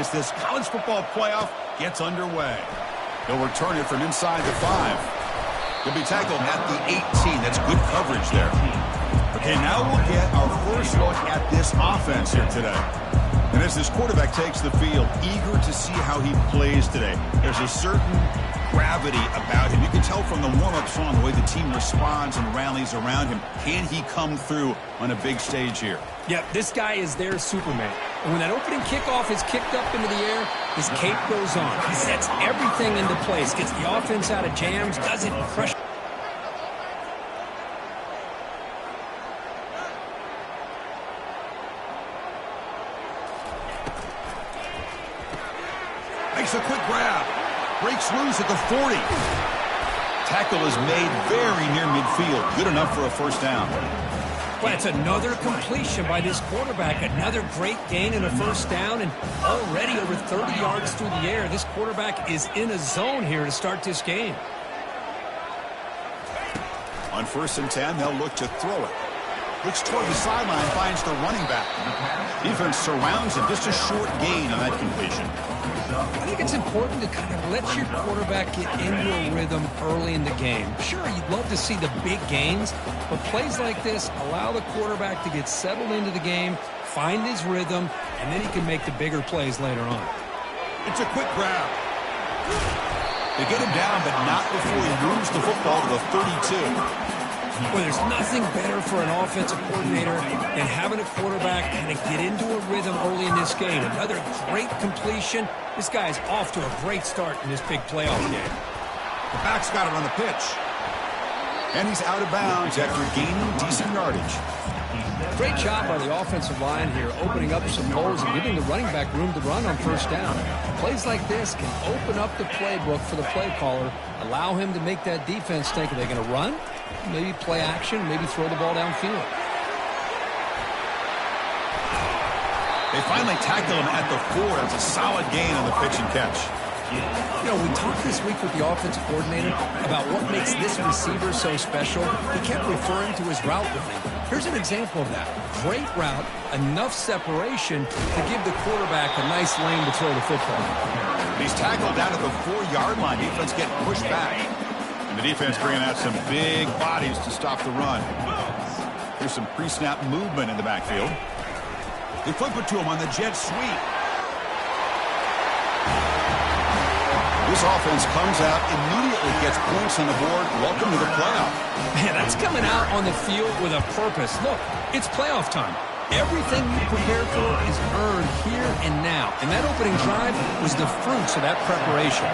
as this college football playoff gets underway. He'll return it from inside the 5. He'll be tackled at the 18. That's good coverage there. Okay, now we'll get our first look at this offense here today. And as this quarterback takes the field, eager to see how he plays today. There's a certain gravity about him. You can tell from the warm-up song, the way the team responds and rallies around him. Can he come through on a big stage here? Yeah, this guy is their Superman. And when that opening kickoff is kicked up into the air, his cape goes on. He sets everything into place, gets the offense out of jams, does it pressure. Makes a quick grab. Breaks loose at the 40. Tackle is made very near midfield. Good enough for a first down. Well, it's another completion by this quarterback. Another great gain and a first down, and already over 30 yards through the air. This quarterback is in a zone here to start this game. On 1st and 10, they'll look to throw it. Looks toward the sideline, finds the running back. Defense surrounds him. Just a short gain on that completion. I think it's important to kind of let your quarterback get into a rhythm early in the game. Sure, you'd love to see the big gains, but plays like this allow the quarterback to get settled into the game, find his rhythm, and then he can make the bigger plays later on. It's a quick grab. They get him down, but not before he moves the football to the 32. Well, there's nothing better for an offensive coordinator than having a quarterback kind of get into a rhythm early in this game. Another great completion. This guy's off to a great start in this big playoff game. The back's got it on the pitch. And he's out of bounds after gaining decent yardage. Great job by the offensive line here, opening up some holes and giving the running back room to run on first down. Plays like this can open up the playbook for the play caller, allow him to make that defense think, are they going to run? Maybe play action, maybe throw the ball downfield. They finally tackle him at the 4. It's a solid gain on the pitch and catch. You know, we talked this week with the offensive coordinator about what makes this receiver so special. He kept referring to his route running. Here's an example of that. Great route, enough separation to give the quarterback a nice lane to throw the football. He's tackled down at the 4-yard line. Defense getting pushed back. And the defense bringing out some big bodies to stop the run. Here's some pre-snap movement in the backfield. They flip it to him on the jet sweep. This offense comes out, immediately gets points on the board. Welcome to the playoff. Man, that's coming out on the field with a purpose. Look, it's playoff time. Everything you prepare for is earned here and now. And that opening drive was the fruits of that preparation.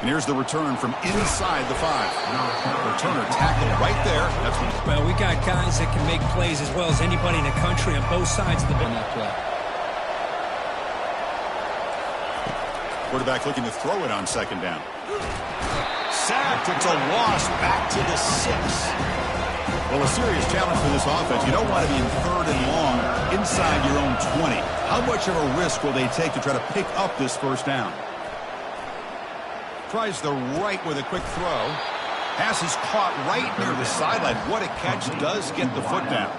And here's the return from inside the 5. Returner tackled right there. That's what. Well, we got guys that can make plays as well as anybody in the country on both sides of the ball. On that play. Quarterback looking to throw it on 2nd down. Sacked. It's a loss back to the 6. Well, a serious challenge for this offense. You don't want to be in 3rd and long inside your own 20. How much of a risk will they take to try to pick up this first down? Tries the right with a quick throw. Pass is caught right near the sideline. What a catch. Does get the foot down.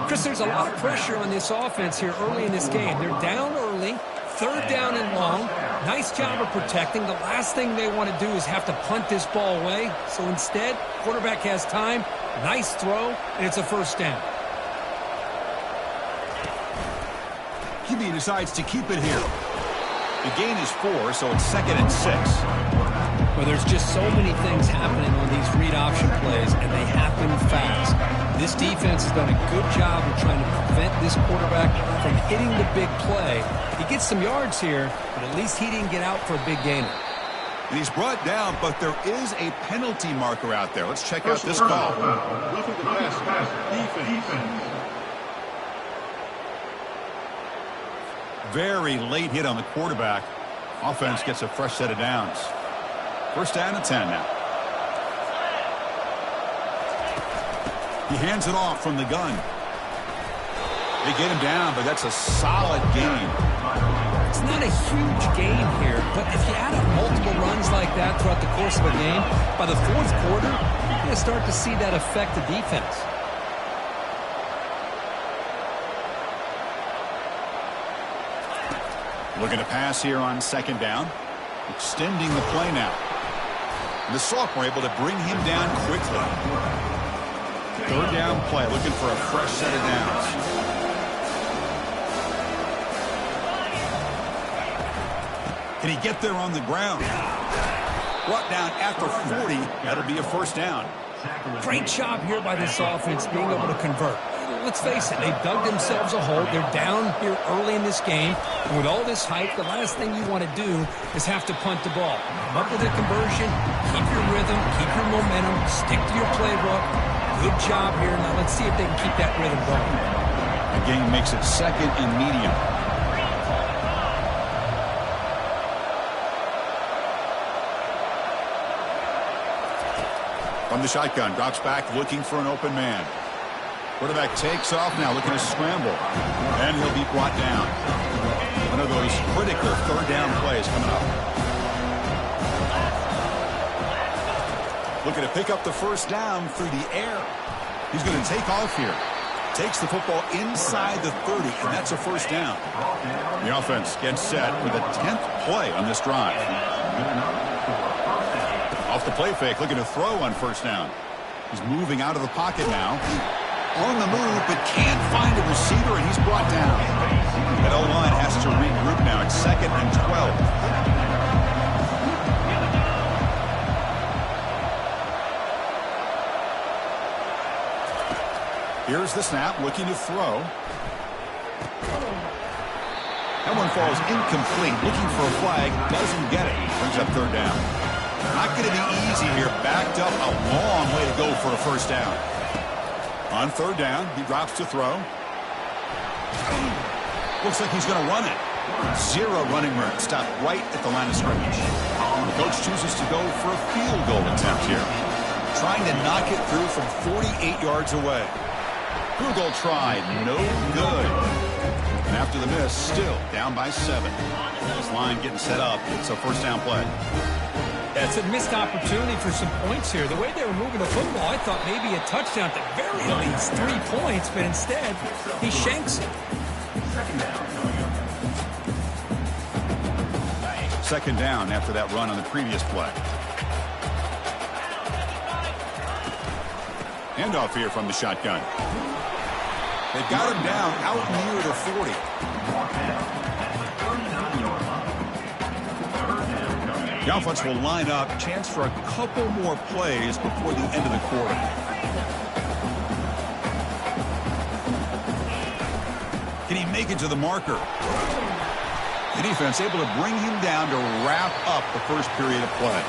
Chris, there's a lot of pressure on this offense here early in this game. They're down early. 3rd down and long. Nice job of protecting. The last thing they want to do is have to punt this ball away. So instead, quarterback has time. Nice throw, and it's a first down. QB decides to keep it here. The gain is 4, so it's 2nd and 6. Well, there's just so many things happening on these read option plays, and they happen fast. This defense has done a good job of trying to prevent this quarterback from hitting the big play. He gets some yards here, but at least he didn't get out for a big gainer. And he's brought down, but there is a penalty marker out there. Let's check out this call. Very late hit on the quarterback. Offense gets a fresh set of downs. First down and 10 now. He hands it off from the gun. They get him down, but that's a solid gain. It's not a huge gain here, but if you add up multiple runs like that throughout the course of a game, by the 4th quarter, you're going to start to see that affect the defense. Looking to pass here on second down. Extending the play now. And the sophomore able to bring him down quickly. Third down play, looking for a fresh set of downs. Can he get there on the ground? Brought down after 40. That'll be a first down. Great job here by this offense being able to convert. Let's face it, they've dug themselves a hole. They're down here early in this game. And with all this hype, the last thing you want to do is have to punt the ball. Come up with a conversion, keep your rhythm, keep your momentum, stick to your playbook. Good job here. Now let's see if they can keep that rhythm going. The game makes it second and medium. From the shotgun, drops back, looking for an open man. Quarterback takes off now, looking to scramble. And he'll be brought down. One of those critical third down plays coming up. Looking to pick up the first down through the air. He's going to take off here. Takes the football inside the 30, and that's a first down. The offense gets set for the 10th play on this drive. Off the play fake, looking to throw on first down. He's moving out of the pocket now. On the move, but can't find a receiver, and he's brought down. That O-line has to regroup now. It's second and 12. Here's the snap, looking to throw. That one falls incomplete, looking for a flag, doesn't get it. Brings up third down. Not going to be easy here, backed up a long way to go for a first down. On third down, he drops to throw. Looks like he's going to run it. Zero running room, stopped right at the line of scrimmage. The coach chooses to go for a field goal attempt here. Trying to knock it through from 48 yards away. Field goal tried, no good. And after the miss, still down by 7. This line getting set up. It's a first down play. That's a missed opportunity for some points here. The way they were moving the football, I thought maybe a touchdown, at the very least 3 points, but instead, he shanks it. Second down after that run on the previous play. Handoff here from the shotgun. They've got him down out near the 40. The offense will line up. Chance for a couple more plays before the end of the quarter. Can he make it to the marker? The defense able to bring him down to wrap up the first period of play.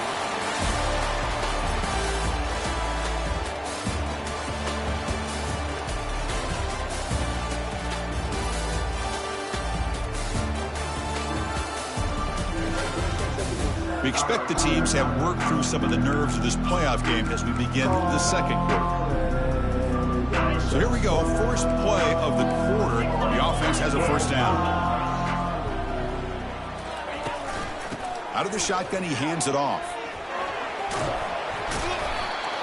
We expect the teams have worked through some of the nerves of this playoff game as we begin the second quarter. So here we go, first play of the quarter. The offense has a first down. Out of the shotgun, he hands it off.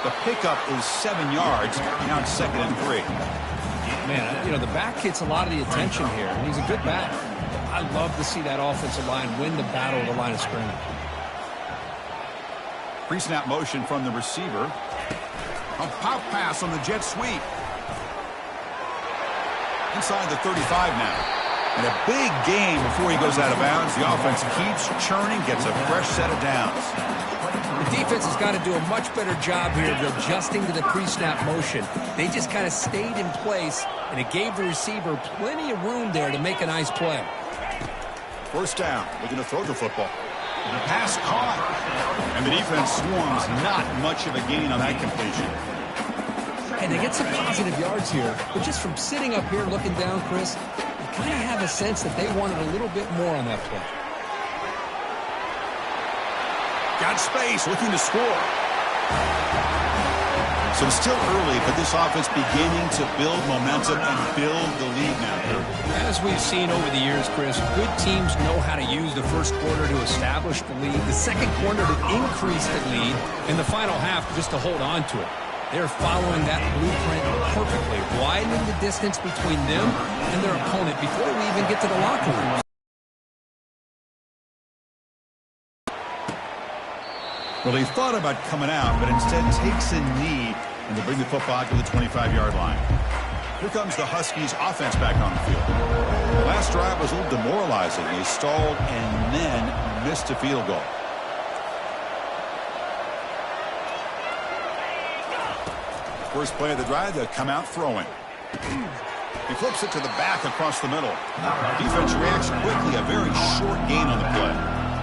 The pickup is 7 yards. Now it's second and 3. Man, you know, the back gets a lot of the attention here, and he's a good back. I love to see that offensive line win the battle of the line of scrimmage. Pre-snap motion from the receiver. A pop pass on the jet sweep. Inside the 35 now. And a big game before he goes out of bounds. The offense keeps churning, gets a fresh set of downs. The defense has got to do a much better job here of adjusting to the pre-snap motion. They just kind of stayed in place, and it gave the receiver plenty of room there to make a nice play. First down, looking to throw the football. The pass caught. And the defense swarms, not much of a gain on that completion. And they get some positive yards here, but just from sitting up here looking down, Chris, you kind of have a sense that they wanted a little bit more on that play. Got space, looking to score. So it's still early, but this offense beginning to build momentum and build the lead now. As we've seen over the years, Chris, good teams know how to use the first quarter to establish the lead, the second quarter to increase the lead, and the final half just to hold on to it. They're following that blueprint perfectly, widening the distance between them and their opponent before we even get to the locker room. Well, he thought about coming out, but instead takes a knee and they bring the football out to the 25-yard line. Here comes the Huskies offense back on the field. The last drive was a little demoralizing. They stalled and then missed a field goal. First play of the drive, they'll come out throwing. He flips it to the back across the middle. Defense reacts quickly. A very short gain on the play.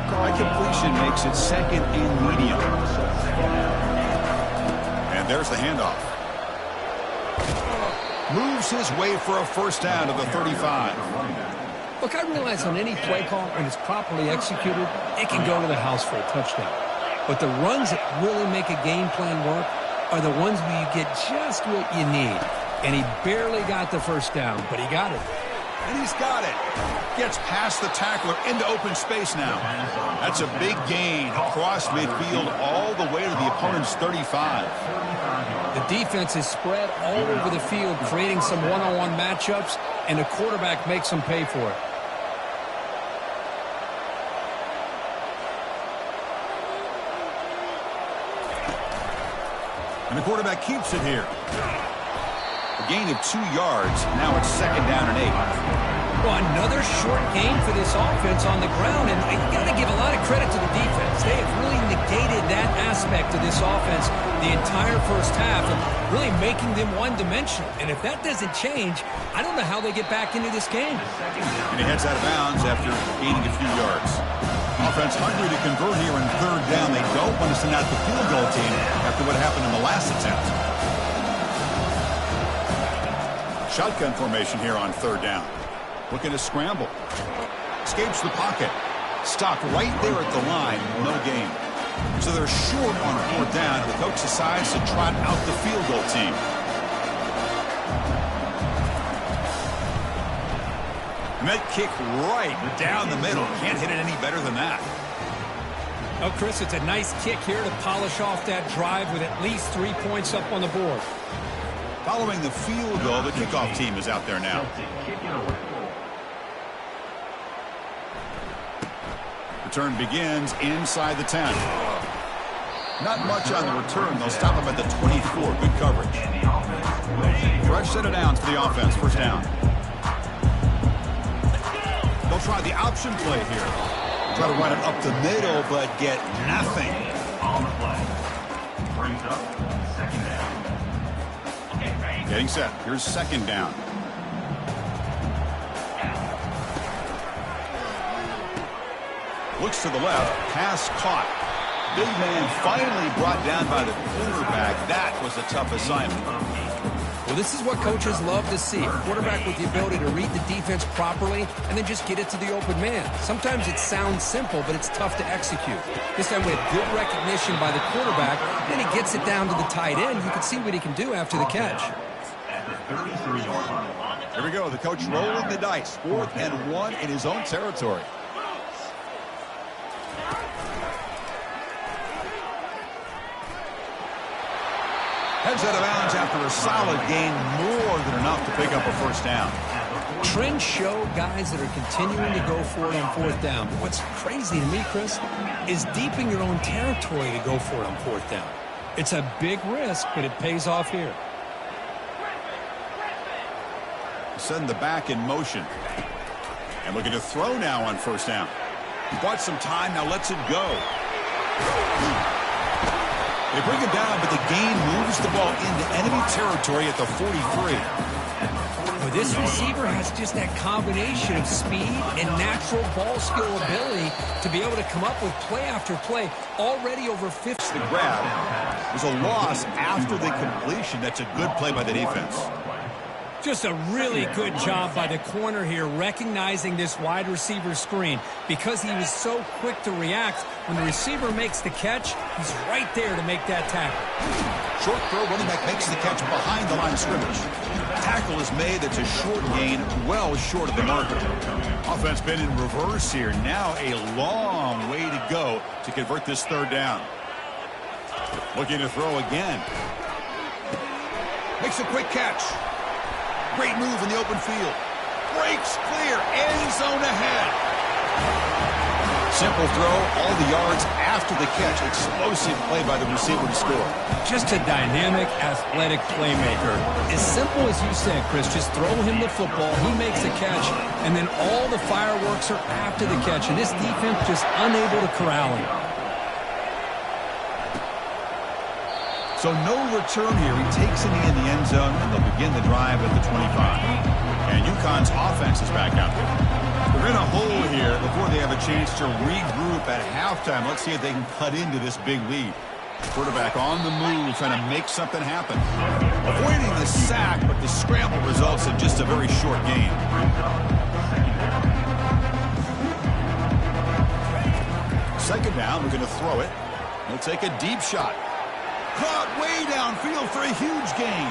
High completion makes it second and medium. And there's the handoff. Moves his way for a first down to the 35. Look, I realize on any play call, when it's properly executed, it can go to the house for a touchdown. But the runs that really make a game plan work are the ones where you get just what you need. And he barely got the first down, but he got it. And he's got it. Gets past the tackler into open space now. That's a big gain across midfield all the way to the opponent's 35. The defense is spread all over the field, creating some one-on-one matchups, and the quarterback makes them pay for it. And the quarterback keeps it here. A gain of 2 yards. Now it's second down and 8. Well, another short game for this offense on the ground, and you got to give a lot of credit to the defense. They have really negated that aspect of this offense the entire first half, and really making them one-dimensional. And if that doesn't change, I don't know how they get back into this game. And he heads out of bounds after gaining a few yards. Offense hungry to convert here in third down. They don't want to send out the field goal team after what happened in the last attempt. Shotgun formation here on third down. Looking to scramble. Escapes the pocket. Stopped right there at the line. No gain. So they're short on fourth down, and the coach decides to trot out the field goal team. And that kick right down the middle. Can't hit it any better than that. Oh, Chris, it's a nice kick here to polish off that drive with at least 3 points up on the board. Following the field goal, the kickoff team is out there now. Return begins inside the 10. Not much on the return. They'll stop him at the 24. Good coverage. Fresh set of downs for the offense. First down. They'll try the option play here. Try to run it up the middle, but get nothing. On the play. Brings up second down. Getting set. Here's second down. Looks to the left. Pass caught. Big man finally brought down by the quarterback. That was a tough assignment. Well, this is what coaches love to see. A quarterback with the ability to read the defense properly and then just get it to the open man. Sometimes it sounds simple, but it's tough to execute. This time we have good recognition by the quarterback. Then he gets it down to the tight end. You can see what he can do after the catch. Here we go. The coach rolling the dice. 4th and 1 in his own territory. Heads out of bounds after a solid gain, more than enough to pick up a first down. Trends show guys that are continuing to go for it on fourth down. But what's crazy to me, Chris, is deep in your own territory to go for it on fourth down. It's a big risk, but it pays off here. Send the back in motion. And looking to throw now on first down. He bought some time, now lets it go. They bring it down, but the gain moves the ball into enemy territory at the 43. Well, this receiver has just that combination of speed and natural ball skill ability to be able to come up with play after play. Already over 50. The grab was a loss after the completion. That's a good play by the defense. Just a really good job by the corner here, recognizing this wide receiver screen. Because he was so quick to react, when the receiver makes the catch, he's right there to make that tackle. Short throw, running back makes the catch behind the line of scrimmage. Tackle is made. That's a short gain, well short of the marker. Offense been in reverse here. Now a long way to go to convert this third down. Looking to throw again. Makes a quick catch. Great move in the open field. Breaks clear. End zone ahead. Simple throw, all the yards after the catch. Explosive play by the receiver to score. Just a dynamic, athletic playmaker. As simple as you said, Chris, just throw him the football, he makes the catch, and then all the fireworks are after the catch, and this defense just unable to corral him. So no return here. He takes it in the end zone, and they'll begin the drive at the 25. And UConn's offense is back out there. They're in a hole here before they have a chance to regroup at halftime. Let's see if they can cut into this big lead. Quarterback on the move, trying to make something happen. Avoiding the sack, but the scramble results in just a very short gain. Second down, we're going to throw it. He'll take a deep shot. Caught way downfield for a huge gain.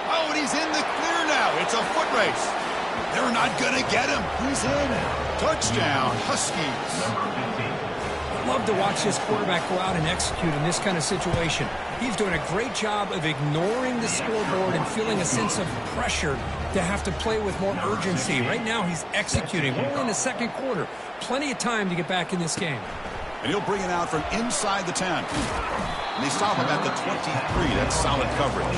Oh, and he's in the clear now. It's a foot race. They're not going to get him. He's in. Touchdown, Huskies. I'd love to watch this quarterback go out and execute in this kind of situation. He's doing a great job of ignoring the scoreboard and feeling a sense of pressure to have to play with more urgency. Right now, he's executing. We're in the second quarter. Plenty of time to get back in this game. And he'll bring it out from inside the 10. And they stop him at the 23. That's solid coverage.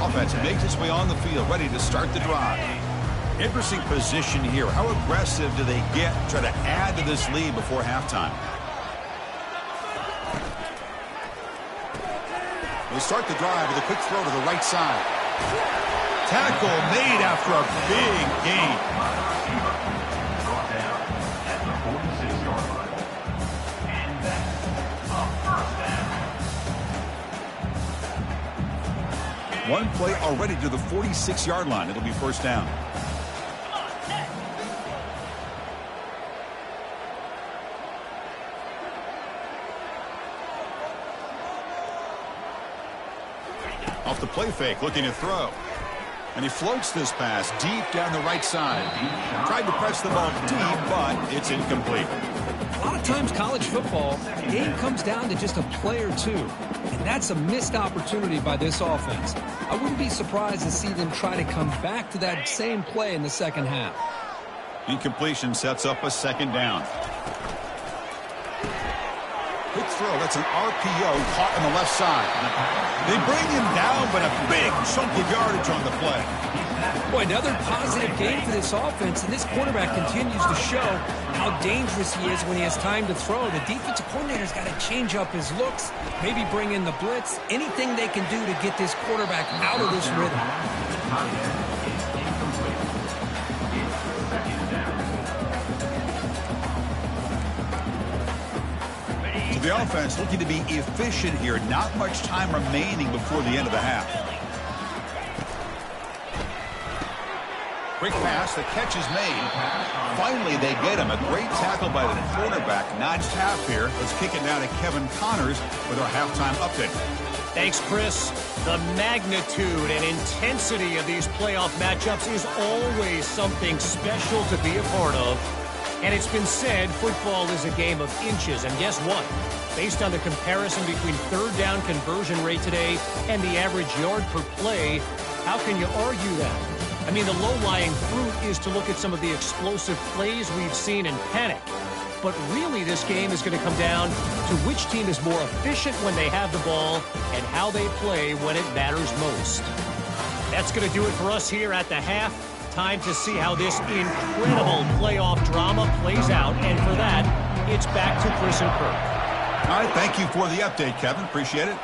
Offense makes its way on the field, ready to start the drive. Interesting position here. How aggressive do they get to try to add to this lead before halftime? They start the drive with a quick throw to the right side. Tackle made after a big gain. One play already to the 46-yard line. It'll be first down. Off the play fake, looking to throw. And he floats this pass deep down the right side. Tried to press the ball deep, but it's incomplete. A lot of times college football, the game comes down to just a play or two. And that's a missed opportunity by this offense. I wouldn't be surprised to see them try to come back to that same play in the second half. Incompletion sets up a second down. Quick throw. That's an RPO caught on the left side. They bring him down, but a big chunk of yardage on the play. Boy, another positive game for this offense, and this quarterback continues to show how dangerous he is when he has time to throw. The defensive coordinator's got to change up his looks, maybe bring in the blitz, anything they can do to get this quarterback out of this rhythm. So the offense looking to be efficient here. Not much time remaining before the end of the half. Quick pass, the catch is made. Finally, they get him. A great tackle by the cornerback. Notched half here. Let's kick it down to Kevin Connors with our halftime update. Thanks, Chris. The magnitude and intensity of these playoff matchups is always something special to be a part of. And it's been said football is a game of inches. And guess what? Based on the comparison between third down conversion rate today and the average yard per play, how can you argue that? I mean, the low-lying fruit is to look at some of the explosive plays we've seen in panic. But really, this game is going to come down to which team is more efficient when they have the ball and how they play when it matters most. That's going to do it for us here at the half. Time to see how this incredible playoff drama plays out. And for that, it's back to Chris and Kirk. All right, thank you for the update, Kevin. Appreciate it.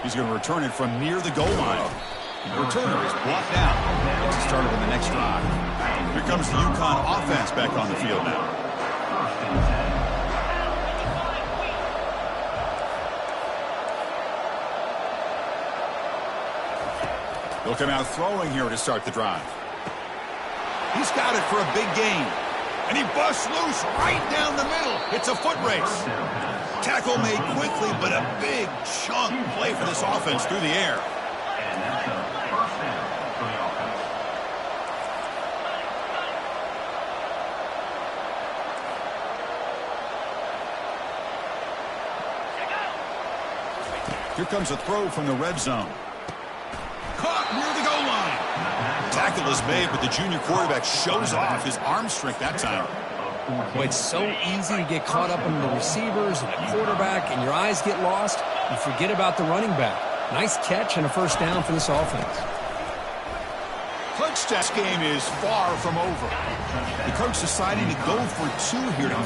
He's going to return it from near the goal line. The returner is blocked down. Gets it started on the next drive. Here comes the UConn offense back on the field now. They'll come out throwing here to start the drive. He's got it for a big gain. And he busts loose right down the middle. It's a foot race. Tackle made quickly, but a big chunk play for this offense through the air. Here comes a throw from the red zone. Caught near the goal line. tackle is made, but the junior quarterback shows off his arm strength that time. Well, it's so easy to get caught up in the receivers and the quarterback, and your eyes get lost. You forget about the running back. Nice catch and a first down for this offense. Coach's game is far from over. The coach deciding to go for two here to